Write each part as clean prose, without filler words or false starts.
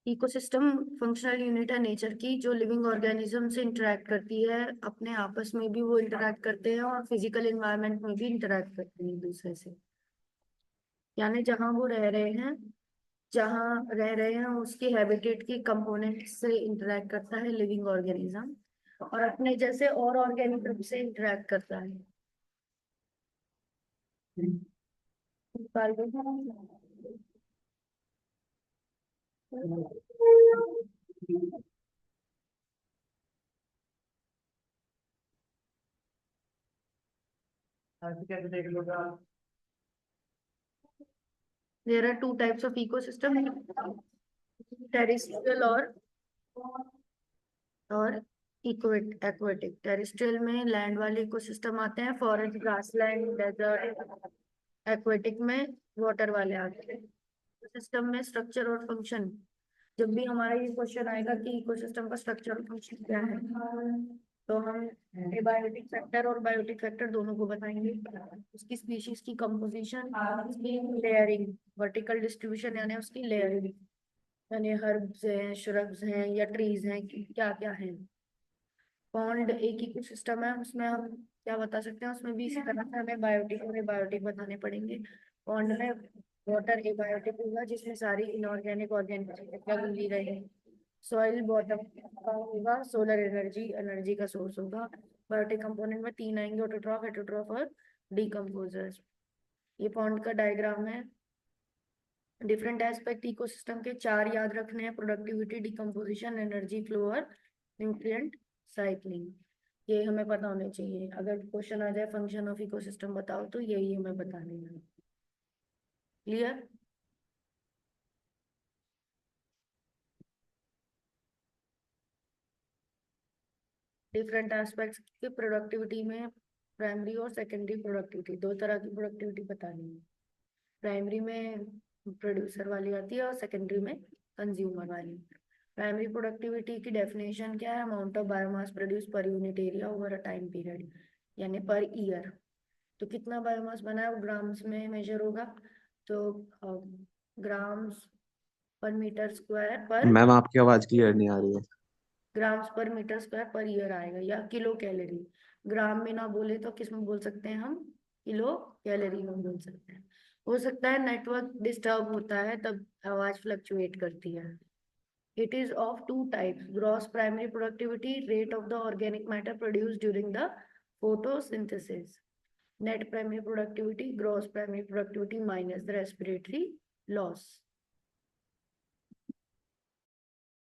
Ecosystem functional unit है nature की, जो लिविंग ऑर्गेनिज्म से इंटरेक्ट करती है, अपने आपस में भी वो इंटरेक्ट करते हैं और फिजिकल एनवायरनमेंट में भी इंटरेक्ट करते हैं एक दूसरे से। यानी जहाँ रह रहे हैं उसकी हैबिटेट की कंपोनेंट से इंटरेक्ट करता है लिविंग ऑर्गेनिज्म, और अपने जैसे और ऑर्गेनिज्म से इंटरेक्ट करता है। There are two types of ecosystem, terrestrial और एक्वेटिक। टेरेस्ट्रियल में लैंड वाले इकोसिस्टम आते हैं, फॉरेस्ट, ग्रासलैंड, डेजर्ट। एक्वेटिक में वाटर वाले आते हैं। सिस्टम में स्ट्रक्चर और फंक्शन, जब भी हमारा ये क्वेश्चन आएगा कि इकोसिस्टम का स्ट्रक्चर और फंक्शन क्या है, तो हम एबायोटिक फैक्टर और बायोटिक फैक्टर दोनों को बताएंगे। उसकी स्पीशीज की कंपोजिशन, उसकी लेयरिंग, वर्टिकल डिस्ट्रीब्यूशन यानी उसकी लेयरिंग, यानी हर्ब्स हैं, श्रब्स हैं या ट्रीज हैं, क्या क्या है। पॉन्ड एक इकोसिस्टम है, उसमें हम क्या बता सकते हैं, उसमें भी इसी तरह से हमें बायोटिक और एबायोटिक बताने पड़ेंगे। पॉन्ड में वाटर एबायोटिक होगा, जिसमें सारी इनऑर्गेनिक ऑर्गेनिक चीजें मिली रहे। सॉइल बॉटम का होगा, सोलर एनर्जी एनर्जी का सोर्स होगा। बायोटिक कंपोनेंट में तीन आएंगे, ऑटोट्रॉफ, हेटरोट्रॉफ और डीकम्पोजर्स। ये पॉन्ड का डायग्राम है। डिफरेंट एस्पेक्ट इकोसिस्टम के चार याद रखने हैं: प्रोडक्टिविटी, डिकम्पोजिशन, एनर्जी फ्लो और न्यूट्रिएंट साइक्लिंग। ये हमें पता होने चाहिए। अगर क्वेश्चन आ जाए फंक्शन ऑफ इकोसिस्टम बताओ, तो यही हमें बताने हैं। क्लियर? डिफरेंट एस्पेक्ट्स की प्रोडक्टिविटी में प्राइमरी और सेकेंडरी प्रोडक्टिविटी, दो तरह की प्रोडक्टिविटी बतानी है। प्राइमरी में प्रोड्यूसर वाली आती है और सेकेंडरी में कंज्यूमर वाली। प्राइमरी प्रोडक्टिविटी की डेफिनेशन क्या है? Amount of biomass produce per unit area over a time period, यानी पर ईयर। तो कितना बायोमास बना है वो ग्राम्स में मेजर होगा, तो ग्राम्स पर मीटर स्क्वायर पर मैम आपकी आवाज क्लियर नहीं आ रही है। ग्राम्स पर मीटर स्क्वायर पर ईयर आएगा, या किलो कैलोरी। ग्राम में ना बोले तो किस में बोल सकते हैं हम? किलो कैलोरी में बोल सकते हैं। हो सकता है नेटवर्क डिस्टर्ब होता है, तब आवाज फ्लक्चुएट करती है। It is of two types: gross primary productivity, rate of the organic matter produce during the photosynthesis. Net primary productivity, gross primary productivity minus the respiratory loss.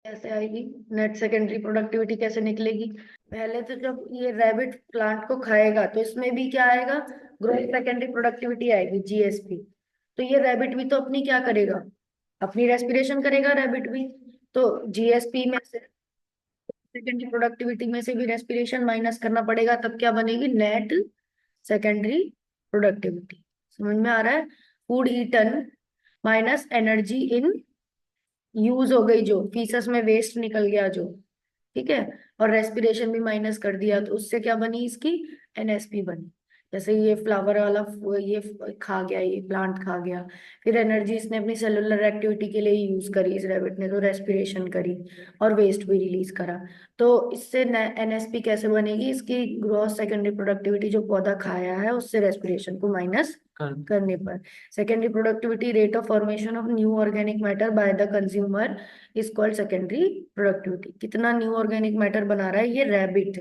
कैसे आएगी नेट सेकेंडरी प्रोडक्टिविटी, कैसे निकलेगी? पहले तो जब ये रैबिट प्लांट को खाएगा तो इसमें भी क्या आएगा? ग्रोथ सेकेंडरी प्रोडक्टिविटी आएगी, जीएसपी। तो ये रैबिट भी तो अपनी क्या करेगा? अपनी रेस्पिरेशन करेगा रैबिट भी। तो जीएसपी में से, सेकेंडरी प्रोडक्टिविटी में से भी रेस्पिरेशन माइनस करना पड़ेगा, तब क्या बनेगी? Net secondary productivity. समझ में आ रहा है? Food eaten minus energy in use हो गई, जो फीसस में वेस्ट निकल गया जो, ठीक है, और रेस्पिरेशन भी माइनस कर दिया, तो उससे क्या बनी इसकी? एनएसपी बनी। जैसे ये फ्लावर वाला ये खा गया, ये प्लांट खा गया, फिर एनर्जी इसने अपनी सेलुलर एक्टिविटी के लिए यूज करी, इस रैबिट ने तो रेस्पिरेशन करी और वेस्ट भी रिलीज करा। तो इससे एनएसपी कैसे बनेगी? इसकी ग्रॉस सेकेंडरी प्रोडक्टिविटी, जो पौधा खाया है उससे रेस्पिरेशन को माइनस करने पर। Secondary productivity, rate of formation of new organic matter by the consumer is called secondary productivity. कितना न्यू ऑर्गेनिक मैटर बना रहा है ये रैबिट?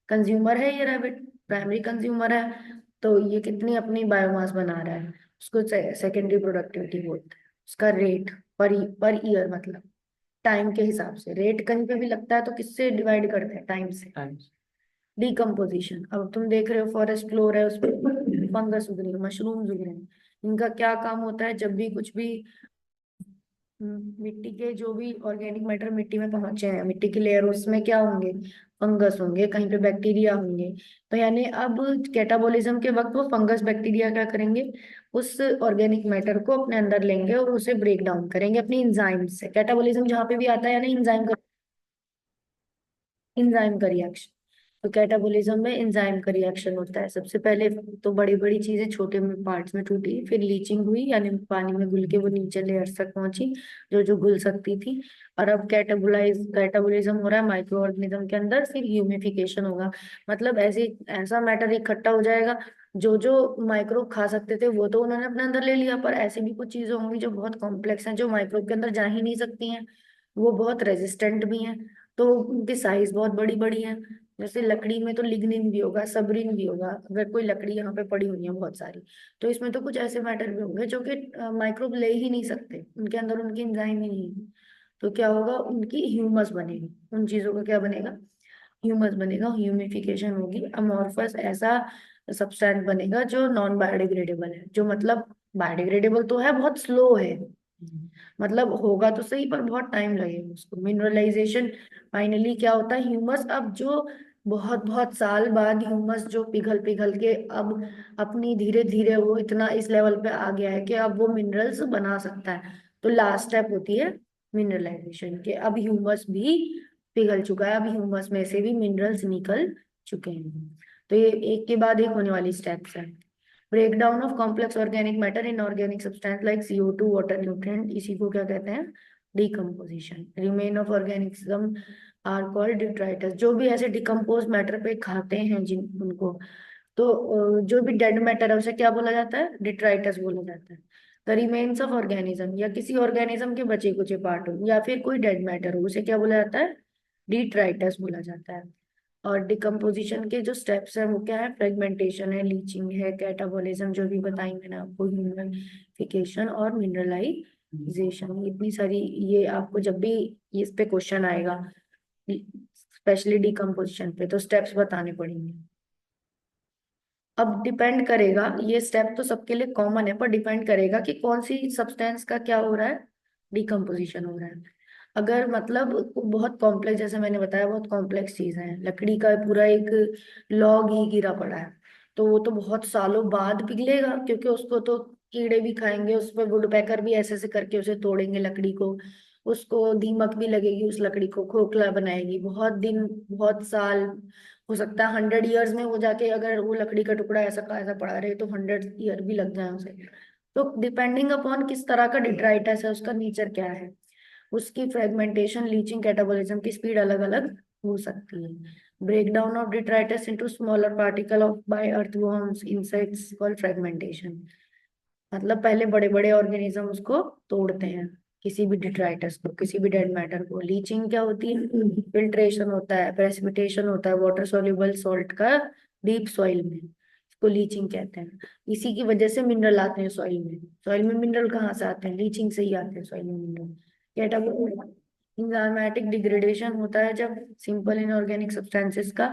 कंज्यूमर है ये रैबिट, प्राइमरी कंज्यूमर है। तो ये कितनी अपनी बायोमास बना रहा है, उसको सेकेंडरी प्रोडक्टिविटी बोलते हैं। उसका रेट पर ईयर, मतलब टाइम के हिसाब से। रेट कहीं पे भी लगता है तो किससे डिवाइड करते हैं? टाइम से। डिकम्पोजिशन, अब तुम देख रहे हो फॉरेस्ट फ्लोर है, उसमें फंगस उग रही है, मशरूम्स उग रहे हैं। इनका क्या काम होता है? जब भी कुछ भी मिट्टी के जो भी ऑर्गेनिक मैटर मिट्टी में पहुंचे हैं, मिट्टी की लेयर, उसमें क्या होंगे? फंगस होंगे, कहीं पे बैक्टीरिया होंगे। तो यानी अब कैटाबोलिज्म के वक्त वो फंगस बैक्टीरिया क्या करेंगे? उस ऑर्गेनिक मैटर को अपने अंदर लेंगे और उसे ब्रेक डाउन करेंगे अपनी इंजाइम से। कैटाबोलिज्म जहाँ पे भी आता है, यानी इंजाइम का रिएक्शन। तो कैटाबोलिज्म में एंजाइम का रिएक्शन होता है। सबसे पहले तो बड़ी बड़ी चीजें छोटे में पार्ट्स में टूटी, फिर लीचिंग हुई यानी पानी में घुल के वो नीचे लेयर्स तक पहुंची जो जो घुल सकती थी। और अब कैटाबोलिज्म हो रहा है माइक्रो ऑर्गेनिज्म के अंदर, फिर ह्यूमिफिकेशन होगा। मतलब ऐसे ऐसा मैटर इकट्ठा हो जाएगा, जो जो माइक्रोब खा सकते थे वो तो उन्होंने अपने अंदर ले लिया, पर ऐसी भी कुछ चीजें होंगी जो बहुत कॉम्प्लेक्स हैं, जो माइक्रोब के अंदर जा ही नहीं सकती हैं। वो बहुत रेजिस्टेंट भी हैं, तो उनकी साइज बहुत बड़ी बड़ी है। जैसे लकड़ी में तो लिग्निन भी होगा, सबरिन भी होगा। अगर कोई लकड़ी यहाँ पे पड़ी हुई है बहुत सारी, तो इसमें तो कुछ ऐसे मैटर भी होंगे जो कि माइक्रोब ले ही नहीं सकते, उनके अंदर उनकी एंजाइम ही नहीं है। तो क्या होगा, उनकी ह्यूमस बनेगी, उन चीजों का क्या बनेगा, ह्यूमस बनेगा, ह्यूमिफिकेशन होगी। अमॉर्फस ऐसा सब्सटेंस बनेगा जो नॉन बायोडिग्रेडेबल है, जो मतलब बायोडिग्रेडेबल तो है, बहुत स्लो है। मतलब होगा तो सही पर बहुत टाइम लगेगा उसको। मिनरलाइजेशन फाइनली क्या होता है, ह्यूमस अब जो बहुत बहुत साल बाद ह्यूमस जो पिघल पिघल के अब अपनी धीरे धीरे वो इतना इस लेवल पे आ गया है कि अब वो मिनरल्स बना सकता है। तो लास्ट स्टेप होती है मिनरलाइजेशन के, अब ह्यूमस भी पिघल चुका है, अब ह्यूमस में से भी मिनरल्स निकल चुके हैं। तो ये एक के बाद एक होने वाली स्टेप्स है। Breakdown of complex organic matter inorganic substance like CO2 water nutrient, इसी को क्या कहते हैं, decomposition. Remain of organism are called detritus. जो भी ऐसे डिकम्पोज मैटर पे खाते हैं जिन उनको, तो जो भी डेड मैटर है उसे क्या बोला जाता है, डिट्राइटस बोला जाता है। द रिमेन्स ऑफ ऑर्गेनिज्म, या किसी ऑर्गेनिज्म के बचे कुचे पार्ट हो या फिर कोई डेड मैटर हो, उसे क्या बोला जाता है, डिट्राइटस बोला जाता है। और डिकम्पोजिशन के जो स्टेप्स हैं वो क्या है, फ्रेगमेंटेशन है, लीचिंग है, कैटाबोलिज्म जो भी बताई मैंने आपको, ह्यूमिफिकेशन और मिनरलाइजेशन। इतनी सारी, ये आपको जब भी इस पे क्वेश्चन आएगा स्पेशली डिकम्पोजिशन पे, तो स्टेप्स बताने पड़ेंगे। अब डिपेंड करेगा, ये स्टेप तो सबके लिए कॉमन है, पर डिपेंड करेगा कि कौन सी सब्सटेंस का क्या हो रहा है, डिकम्पोजिशन हो रहा है। अगर मतलब बहुत कॉम्प्लेक्स, जैसे मैंने बताया बहुत कॉम्प्लेक्स चीज है, लकड़ी का पूरा एक लॉग ही गिरा पड़ा है, तो वो तो बहुत सालों बाद पिघलेगा, क्योंकि उसको तो कीड़े भी खाएंगे, उस पर वुड पैकर भी ऐसे ऐसे करके उसे तोड़ेंगे लकड़ी को, उसको दीमक भी लगेगी, उस लकड़ी को खोखला बनाएगी, बहुत दिन बहुत साल, हो सकता है 100 ईयर्स में वो जाके, अगर वो लकड़ी का टुकड़ा ऐसा का ऐसा पड़ा रहे तो 100 ईयर भी लग जाए उसे। तो डिपेंडिंग अपॉन किस तरह का डिट्राइटस है, उसका नेचर क्या है, उसकी फ्रेगमेंटेशन, लीचिंग, कैटाबोलिज्म की स्पीड अलग अलग हो सकती है। Breakdown of detritus into smaller particle of by earthworms insects called fragmentation. मतलब पहले बड़े बड़े ऑर्गेनिज्म उसको तोड़ते हैं, किसी भी डिट्राइटस को, किसी भी डेड मैटर को। लीचिंग क्या होती है, फिल्ट्रेशन होता है, प्रेसिपिटेशन होता है वाटर सोल्यूबल सॉल्ट का डीप सॉइल में, इसको लीचिंग कहते हैं। इसी की वजह से मिनरल आते हैं सॉइल में। सॉइल में मिनरल कहाँ से आते हैं, लीचिंग से ही आते हैं सॉइल में मिनरल। कैटाबोलिज्म, इंजाइमेटिक डिग्रेडेशन होता है जब सिंपल इनऑर्गेनिक सब्सटेंसेस का